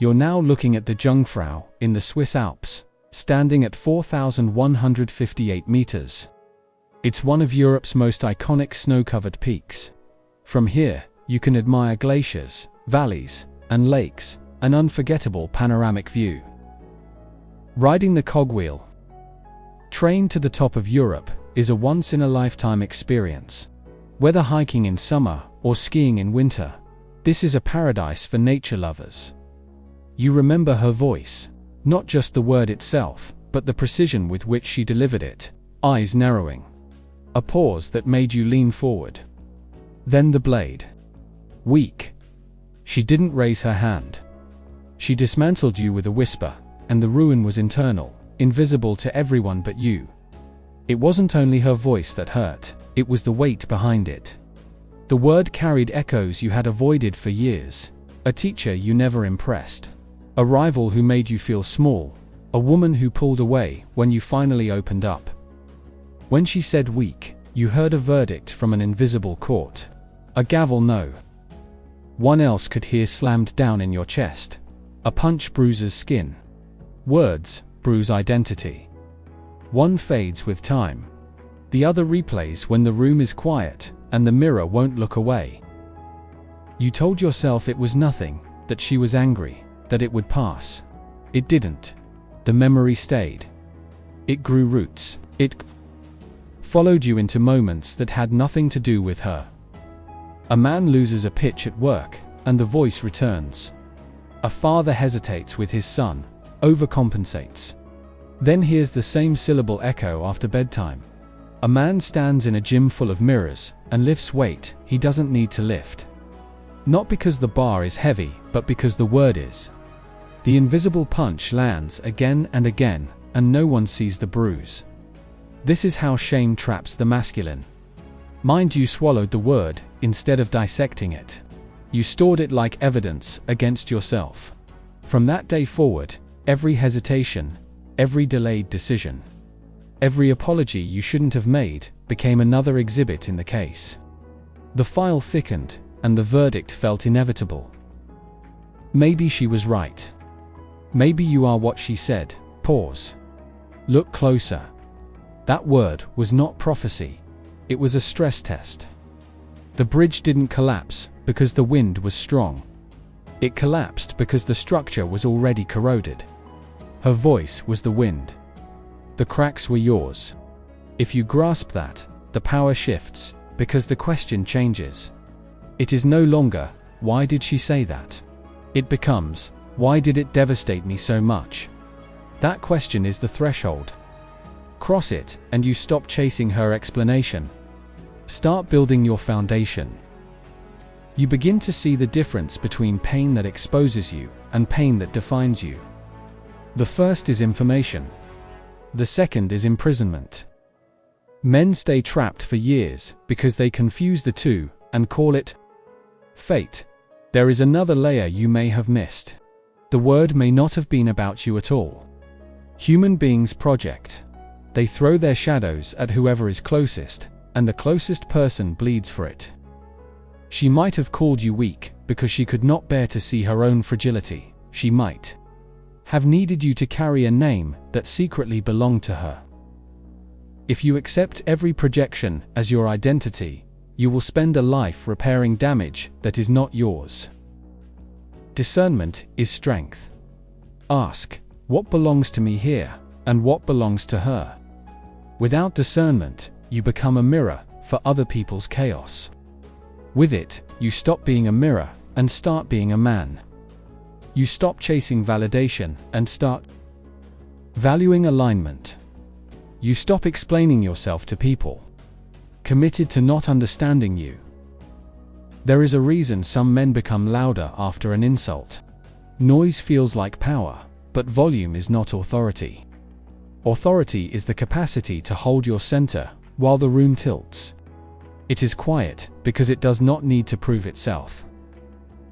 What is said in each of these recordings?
You're now looking at the Jungfrau in the Swiss Alps, standing at 4,158 meters. It's one of Europe's most iconic snow-covered peaks. From here, you can admire glaciers, valleys, and lakes, an unforgettable panoramic view. Riding the cogwheel. Train to the top of Europe is a once-in-a-lifetime experience. Whether hiking in summer or skiing in winter, this is a paradise for nature lovers. You remember her voice, not just the word itself, but the precision with which she delivered it, eyes narrowing. A pause that made you lean forward. Then the blade. Weak. She didn't raise her hand. She dismantled you with a whisper, and the ruin was internal, invisible to everyone but you. It wasn't only her voice that hurt, it was the weight behind it. The word carried echoes you had avoided for years, a teacher you never impressed, a rival who made you feel small, a woman who pulled away when you finally opened up. When she said weak, you heard a verdict from an invisible court. A gavel no one else could hear slammed down in your chest. A punch bruises skin. Words bruise identity. One fades with time. The other replays when the room is quiet and the mirror won't look away. You told yourself it was nothing, that she was angry, that it would pass. It didn't. The memory stayed. It grew roots. It followed you into moments that had nothing to do with her. A man loses a pitch at work, and the voice returns. A father hesitates with his son, overcompensates. Then hears the same syllable echo after bedtime. A man stands in a gym full of mirrors, and lifts weight he doesn't need to lift. Not because the bar is heavy, but because the word is. The invisible punch lands again and again, and no one sees the bruise. This is how shame traps the masculine. Mind you swallowed the word, instead of dissecting it. You stored it like evidence against yourself. From that day forward, every hesitation, every delayed decision, every apology you shouldn't have made, became another exhibit in the case. The file thickened, and the verdict felt inevitable. Maybe she was right. Maybe you are what she said. Pause. Look closer. That word was not prophecy. It was a stress test. The bridge didn't collapse because the wind was strong. It collapsed because the structure was already corroded. Her voice was the wind. The cracks were yours. If you grasp that, the power shifts, because the question changes. It is no longer, why did she say that? It becomes, why did it devastate me so much? That question is the threshold. Cross it, and you stop chasing her explanation. Start building your foundation. You begin to see the difference between pain that exposes you and pain that defines you. The first is information. The second is imprisonment. Men stay trapped for years because they confuse the two and call it fate. There is another layer you may have missed. The word may not have been about you at all. Human beings project. They throw their shadows at whoever is closest, and the closest person bleeds for it. She might have called you weak because she could not bear to see her own fragility. She might have needed you to carry a name that secretly belonged to her. If you accept every projection as your identity, you will spend a life repairing damage that is not yours. Discernment is strength. Ask, what belongs to me here, and what belongs to her? Without discernment, you become a mirror for other people's chaos. With it, you stop being a mirror and start being a man. You stop chasing validation and start valuing alignment. You stop explaining yourself to people, committed to not understanding you. There is a reason some men become louder after an insult. Noise feels like power, but volume is not authority. Authority is the capacity to hold your center while the room tilts. It is quiet because it does not need to prove itself.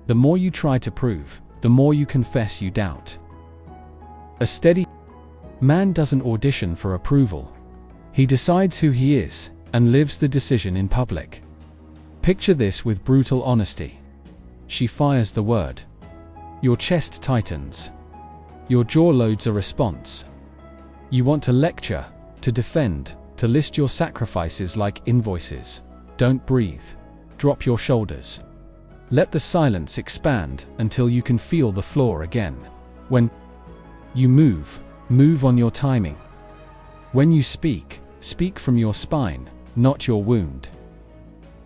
The more you try to prove, the more you confess you doubt. A steady man doesn't audition for approval. He decides who he is and lives the decision in public. Picture this with brutal honesty. She fires the word. Your chest tightens. Your jaw loads a response. You want to lecture, to defend, to list your sacrifices like invoices. Don't breathe. Drop your shoulders. Let the silence expand until you can feel the floor again. When you move, move on your timing. When you speak, speak from your spine, not your wound.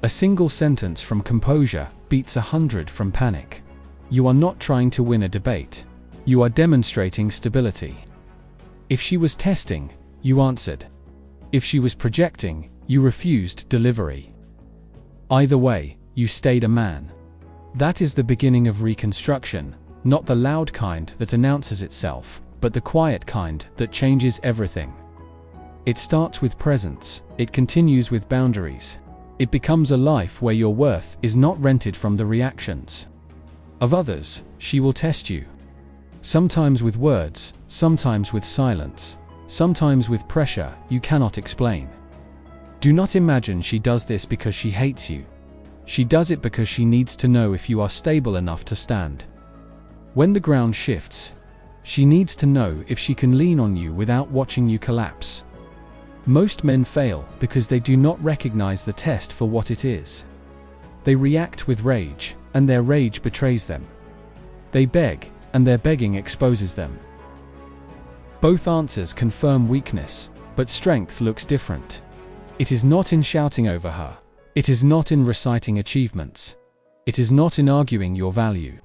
A single sentence from composure beats 100 from panic. You are not trying to win a debate. You are demonstrating stability. If she was testing, you answered. If she was projecting, you refused delivery. Either way, you stayed a man. That is the beginning of reconstruction, not the loud kind that announces itself, but the quiet kind that changes everything. It starts with presence, it continues with boundaries. It becomes a life where your worth is not rented from the reactions of others. She will test you. Sometimes with words, sometimes with silence, sometimes with pressure you cannot explain. Do not imagine she does this because she hates you. She does it because she needs to know if you are stable enough to stand. When the ground shifts, she needs to know if she can lean on you without watching you collapse. Most men fail because they do not recognize the test for what it is. They react with rage, and their rage betrays them. They beg, and their begging exposes them. Both answers confirm weakness, but strength looks different. It is not in shouting over her. It is not in reciting achievements. It is not in arguing your value.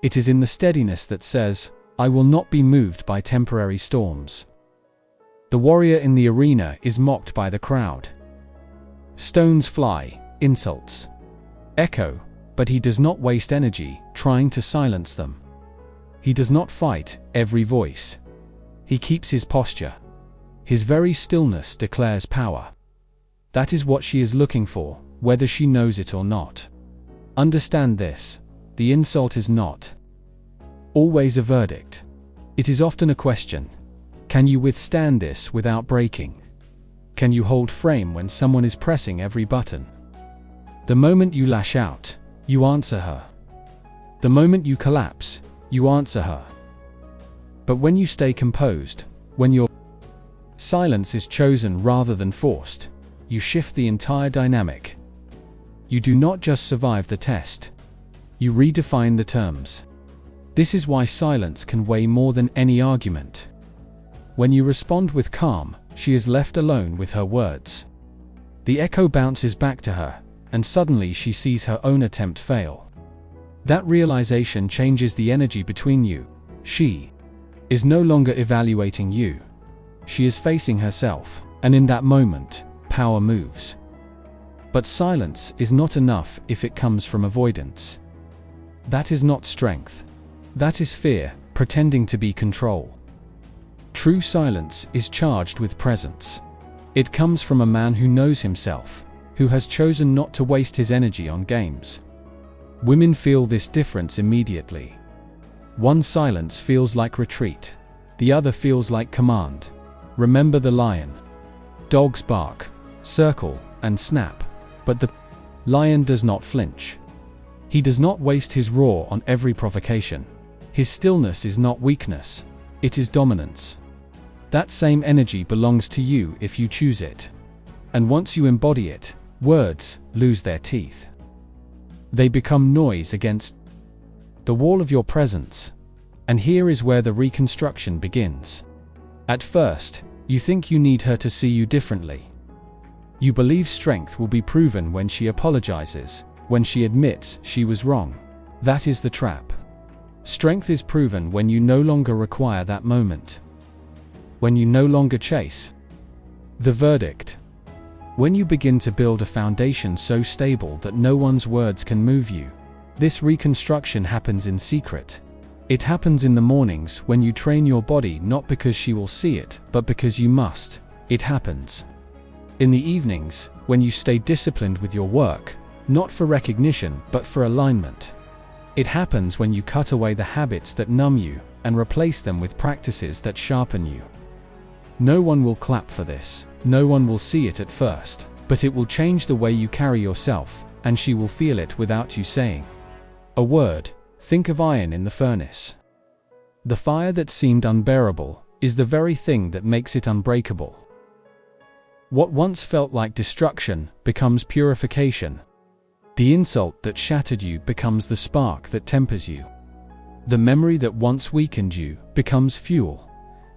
It is in the steadiness that says, I will not be moved by temporary storms. The warrior in the arena is mocked by the crowd. Stones fly, insults echo, but he does not waste energy trying to silence them. He does not fight every voice. He keeps his posture. His very stillness declares power. That is what she is looking for, whether she knows it or not. Understand this: the insult is not always a verdict. It is often a question. Can you withstand this without breaking? Can you hold frame when someone is pressing every button? The moment you lash out, you answer her. The moment you collapse, you answer her. But when you stay composed, when your silence is chosen rather than forced, you shift the entire dynamic. You do not just survive the test. You redefine the terms. This is why silence can weigh more than any argument. When you respond with calm, she is left alone with her words. The echo bounces back to her, and suddenly she sees her own attempt fail. That realization changes the energy between you. She is no longer evaluating you. She is facing herself, and in that moment, power moves. But silence is not enough if it comes from avoidance. That is not strength. That is fear, pretending to be control. True silence is charged with presence. It comes from a man who knows himself, who has chosen not to waste his energy on games. Women feel this difference immediately. One silence feels like retreat. The other feels like command. Remember the lion. Dogs bark, circle, and snap, but the lion does not flinch. He does not waste his roar on every provocation. His stillness is not weakness, it is dominance. That same energy belongs to you if you choose it. And once you embody it, words lose their teeth. They become noise against the wall of your presence. And here is where the reconstruction begins. At first, you think you need her to see you differently. You believe strength will be proven when she apologizes, when she admits she was wrong. That is the trap. Strength is proven when you no longer require that moment. When you no longer chase the verdict. When you begin to build a foundation so stable that no one's words can move you. This reconstruction happens in secret. It happens in the mornings when you train your body not because she will see it, but because you must. It happens in the evenings when you stay disciplined with your work, not for recognition but for alignment. It happens when you cut away the habits that numb you and replace them with practices that sharpen you. No one will clap for this, no one will see it at first, but it will change the way you carry yourself, and she will feel it without you saying a word. Think of iron in the furnace. The fire that seemed unbearable is the very thing that makes it unbreakable. What once felt like destruction becomes purification. The insult that shattered you becomes the spark that tempers you. The memory that once weakened you becomes fuel.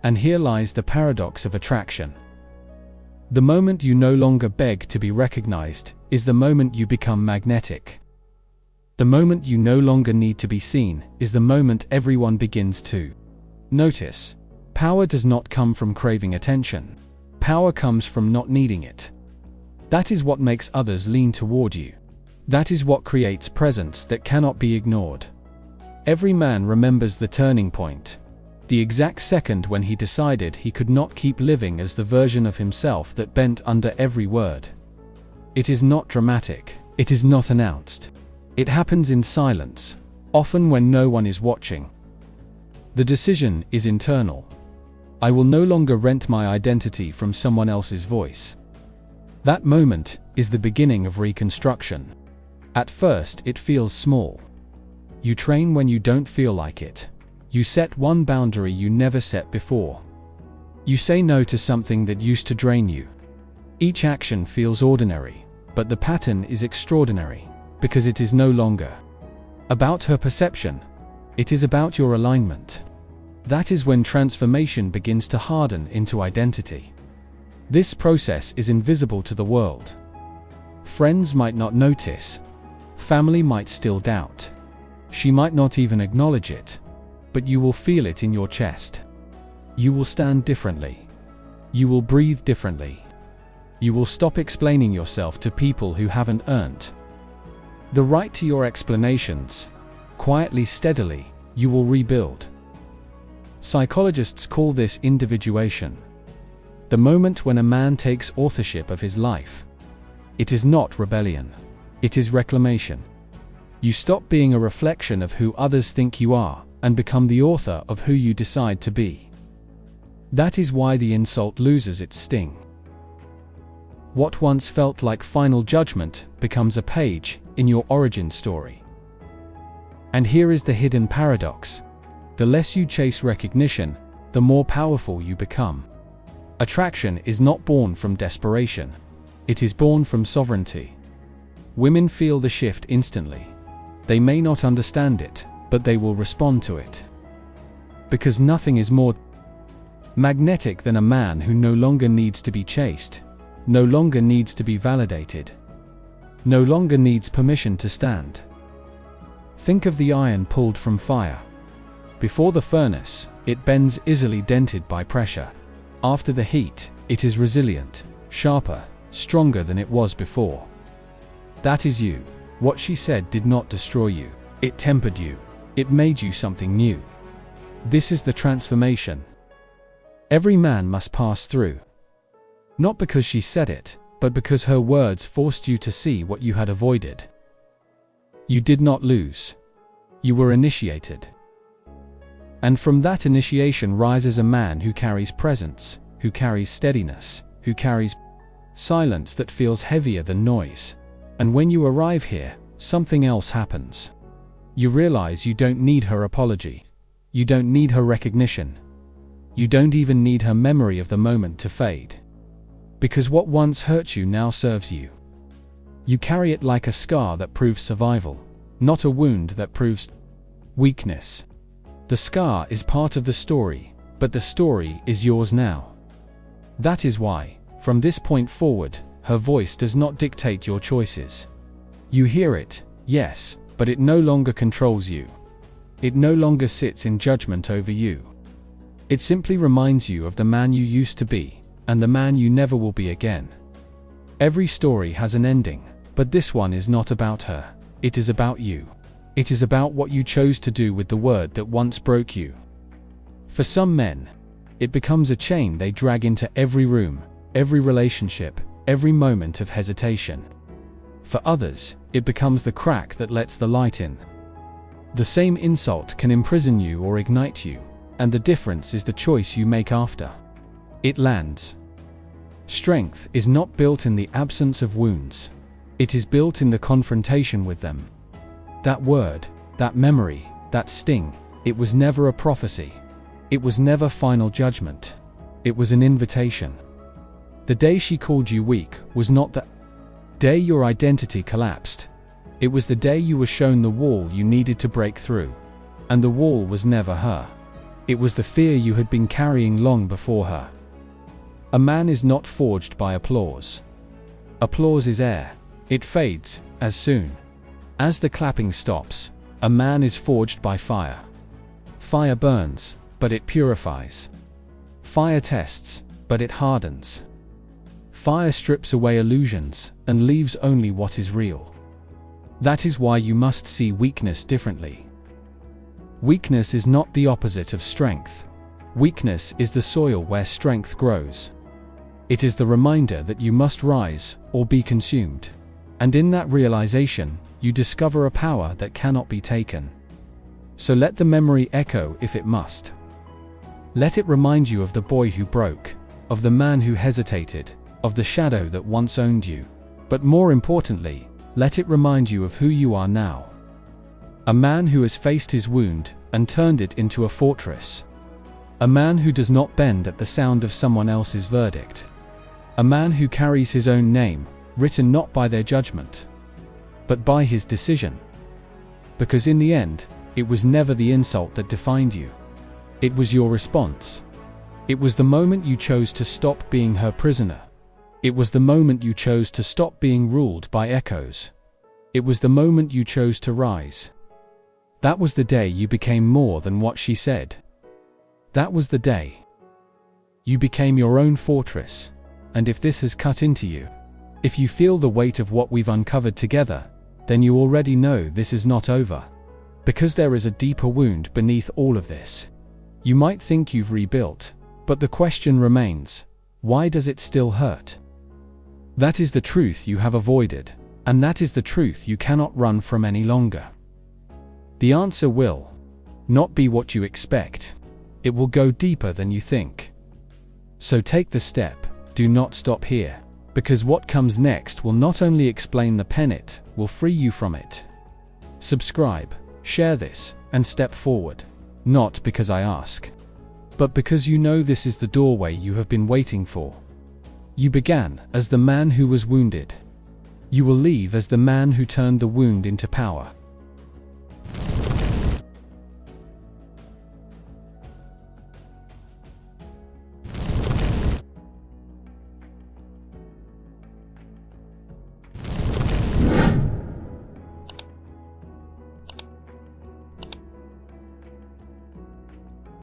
And here lies the paradox of attraction. The moment you no longer beg to be recognized is the moment you become magnetic. The moment you no longer need to be seen is the moment everyone begins to notice. Power does not come from craving attention. Power comes from not needing it. That is what makes others lean toward you. That is what creates presence that cannot be ignored. Every man remembers the turning point. The exact second when he decided he could not keep living as the version of himself that bent under every word. It is not dramatic. It is not announced. It happens in silence, often when no one is watching. The decision is internal. I will no longer rent my identity from someone else's voice. That moment is the beginning of reconstruction. At first, it feels small. You train when you don't feel like it. You set one boundary you never set before. You say no to something that used to drain you. Each action feels ordinary, but the pattern is extraordinary, because it is no longer about her perception. It is about your alignment. That is when transformation begins to harden into identity. This process is invisible to the world. Friends might not notice. Family might still doubt. She might not even acknowledge it. But you will feel it in your chest. You will stand differently. You will breathe differently. You will stop explaining yourself to people who haven't earned the right to your explanations. Quietly, steadily, you will rebuild. Psychologists call this individuation. The moment when a man takes authorship of his life. It is not rebellion. It is reclamation. You stop being a reflection of who others think you are, and become the author of who you decide to be. That is why the insult loses its sting. What once felt like final judgment becomes a page in your origin story. And here is the hidden paradox. The less you chase recognition, the more powerful you become. Attraction is not born from desperation. It is born from sovereignty. Women feel the shift instantly. They may not understand it, but they will respond to it. Because nothing is more magnetic than a man who no longer needs to be chased, no longer needs to be validated, no longer needs permission to stand. Think of the iron pulled from fire. Before the furnace, it bends easily, dented by pressure. After the heat, it is resilient, sharper, stronger than it was before. That is you. What she said did not destroy you. It tempered you. It made you something new. This is the transformation every man must pass through. Not because she said it, but because her words forced you to see what you had avoided. You did not lose. You were initiated. And from that initiation rises a man who carries presence, who carries steadiness, who carries silence that feels heavier than noise. And when you arrive here, something else happens. You realize you don't need her apology. You don't need her recognition. You don't even need her memory of the moment to fade. Because what once hurt you now serves you. You carry it like a scar that proves survival, not a wound that proves weakness. The scar is part of the story, but the story is yours now. That is why, from this point forward, her voice does not dictate your choices. You hear it, yes, but it no longer controls you. It no longer sits in judgment over you. It simply reminds you of the man you used to be, and the man you never will be again. Every story has an ending, but this one is not about her. It is about you. It is about what you chose to do with the word that once broke you. For some men, it becomes a chain they drag into every room, every relationship, every moment of hesitation. For others, it becomes the crack that lets the light in. The same insult can imprison you or ignite you, and the difference is the choice you make after it lands. Strength is not built in the absence of wounds. It is built in the confrontation with them. That word, that memory, that sting, it was never a prophecy. It was never final judgment. It was an invitation. The day she called you weak was not the day your identity collapsed. It was the day you were shown the wall you needed to break through. And the wall was never her. It was the fear you had been carrying long before her. A man is not forged by applause. Applause is air. It fades as soon as the clapping stops. A man is forged by fire. Fire burns, but it purifies. Fire tests, but it hardens. Fire strips away illusions and leaves only what is real. That is why you must see weakness differently. Weakness is not the opposite of strength. Weakness is the soil where strength grows. It is the reminder that you must rise or be consumed. And in that realization, you discover a power that cannot be taken. So let the memory echo if it must. Let it remind you of the boy who broke, of the man who hesitated, of the shadow that once owned you. But more importantly, let it remind you of who you are now. A man who has faced his wound and turned it into a fortress. A man who does not bend at the sound of someone else's verdict. A man who carries his own name, written not by their judgment, but by his decision. Because in the end, it was never the insult that defined you. It was your response. It was the moment you chose to stop being her prisoner. It was the moment you chose to stop being ruled by echoes. It was the moment you chose to rise. That was the day you became more than what she said. That was the day you became your own fortress. And if this has cut into you, if you feel the weight of what we've uncovered together, then you already know this is not over. Because there is a deeper wound beneath all of this. You might think you've rebuilt, but the question remains, why does it still hurt? That is the truth you have avoided, and that is the truth you cannot run from any longer. The answer will not be what you expect. It will go deeper than you think. So take the step, do not stop here, because what comes next will not only explain the pain, it will free you from it. Subscribe, share this, and step forward. Not because I ask, but because you know this is the doorway you have been waiting for. You began as the man who was wounded. You will leave as the man who turned the wound into power.